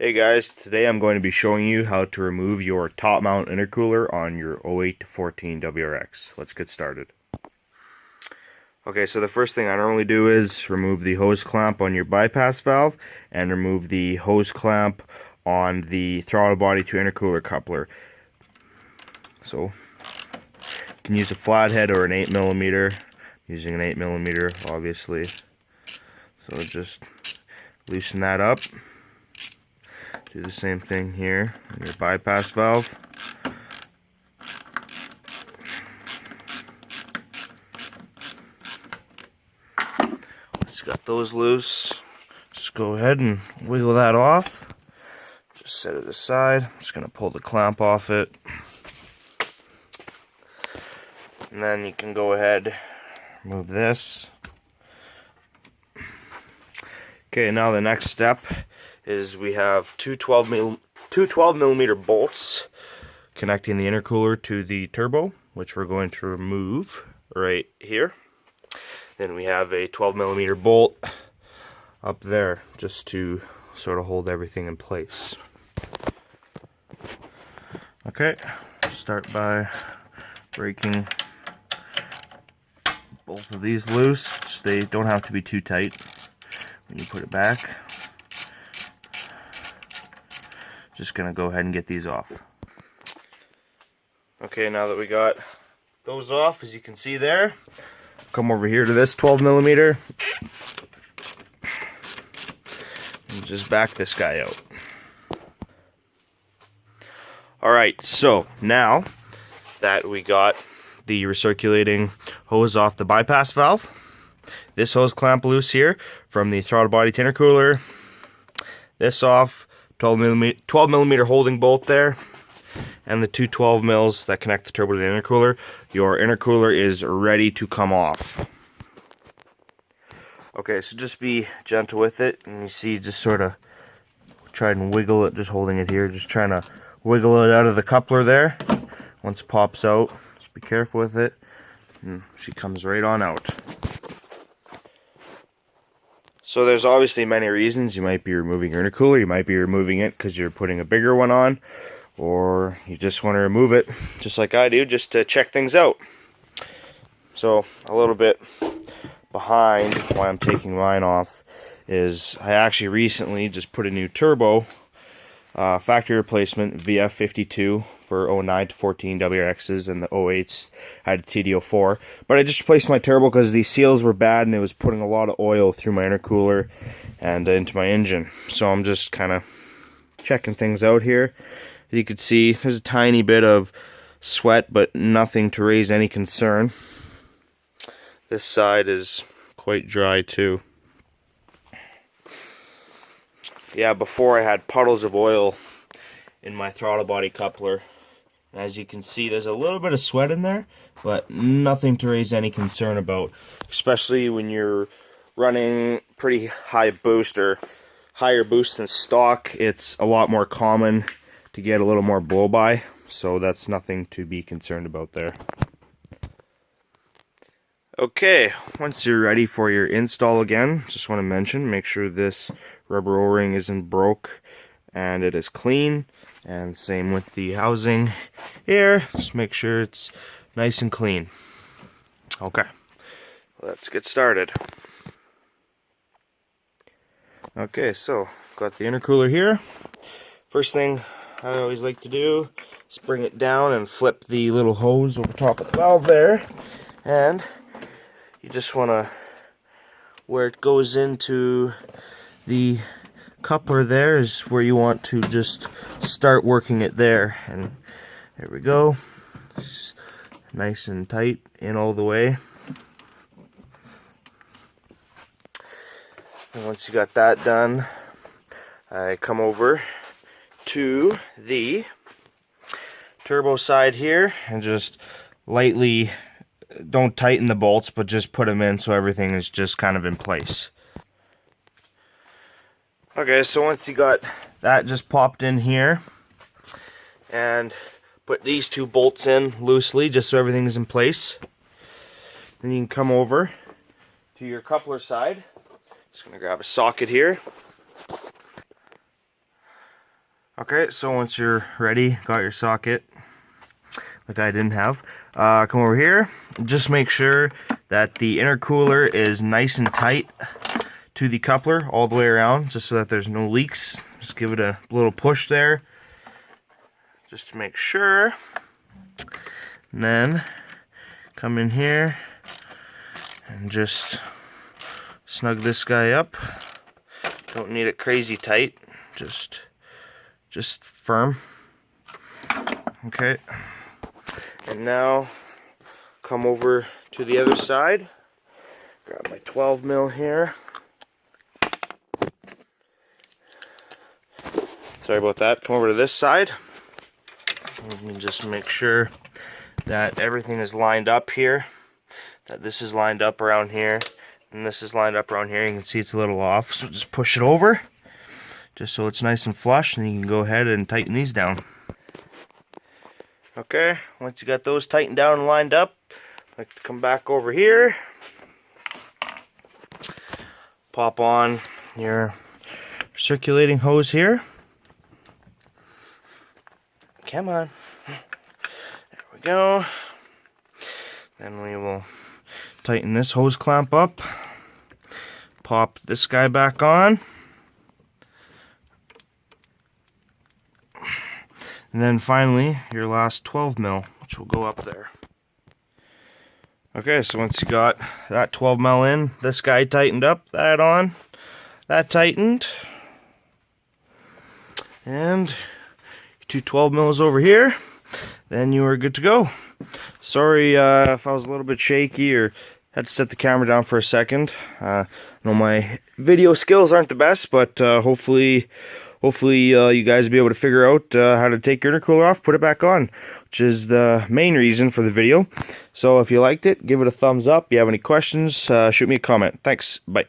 Hey guys, today I'm going to be showing you how to remove your top mount intercooler on your 08 to 14 WRX. Let's get started. Okay, so the first thing I normally do is remove the hose clamp on your bypass valve and remove the hose clamp on the throttle body to intercooler coupler. So you can use a flathead or an 8mm. Using an 8mm obviously. So just loosen that up. Do the same thing here on your bypass valve. Once you got those loose, just go ahead and wiggle that off. Just set it aside. I'm just going to pull the clamp off it. And then you can go ahead, remove this. Okay, now the next step is we have two 12mm bolts connecting the intercooler to the turbo, which we're going to remove right here. Then we have a 12mm bolt up there just to sort of hold everything in place. Okay, start by breaking both of these loose. They don't have to be too tight when you put it back. Just gonna go ahead and get these off. Okay, now that we got those off, as you can see there, come over here to this 12mm and just back this guy out. Alright, so now that we got the recirculating hose off the bypass valve, this hose clamp loose here from the throttle body to intercooler, this off, 12mm holding bolt there, and the two 12 mils that connect the turbo to the intercooler. Your intercooler is ready to come off. Okay, so just be gentle with it, and you see, just sort of try and wiggle it, just holding it here, just trying to wiggle it out of the coupler there. Once it pops out, just be careful with it, and she comes right on out. So there's obviously many reasons. You might be removing your intercooler, you might be removing it because you're putting a bigger one on, or you just want to remove it, just like I do, just to check things out. So a little bit behind why I'm taking mine off is I actually recently just put a new turbo, factory replacement VF52 for 09 to 14 WRXs, and the 08s had a TD04. But I just replaced my turbo because the seals were bad and it was putting a lot of oil through my intercooler and into my engine. So I'm just kind of checking things out here. As you can see, there's a tiny bit of sweat, but nothing to raise any concern. This side is quite dry too. Yeah, before I had puddles of oil in my throttle body coupler. As you can see, there's a little bit of sweat in there, but nothing to raise any concern about, especially when you're running pretty high boost or higher boost than stock. It's a lot more common to get a little more blow by, so that's nothing to be concerned about there. Okay, once you're ready for your install again, just want to mention, make sure this rubber O-ring isn't broke and it is clean, and same with the housing here, just make sure it's nice and clean. Okay, let's get started. Okay, so got the intercooler here. First thing I always like to do is bring it down and flip the little hose over top of the valve there, and you just want to, where it goes into the coupler there is where you want to just start working it there, and there we go. It's nice and tight in all the way. And once you got that done, I come over to the turbo side here and just lightly, don't tighten the bolts, but just put them in so everything is just kind of in place. Okay, so once you got that just popped in here, and put these two bolts in loosely just so everything is in place, then you can come over to your coupler side. Just going to grab a socket here. Okay, so once you're ready, got your socket, like I didn't have, come over here. Just make sure that the intercooler is nice and tight to the coupler all the way around, just so that there's no leaks. Just give it a little push there, just to make sure. And then come in here and just snug this guy up. Don't need it crazy tight, just firm. Okay, and now come over to the other side. Grab my 12 mil here. Sorry about that. Come over to this side. Let me just make sure that everything is lined up here. That this is lined up around here, and this is lined up around here. You can see it's a little off, so just push it over, just so it's nice and flush, and you can go ahead and tighten these down. Okay, once you got those tightened down and lined up, I like to come back over here, pop on your circulating hose here. Come on. There we go. Then we will tighten this hose clamp up. Pop this guy back on. And then finally, your last 12 mil, which will go up there. Okay, so once you got that 12 mil in, this guy tightened up, that on, that tightened. And 12 mils over here, then you are good to go. Sorry if I was a little bit shaky or had to set the camera down for a second. I know my video skills aren't the best, but hopefully you guys will be able to figure out how to take your intercooler off, put it back on, which is the main reason for the video. So if you liked it, give it a thumbs up. If you have any questions, shoot me a comment. Thanks. Bye.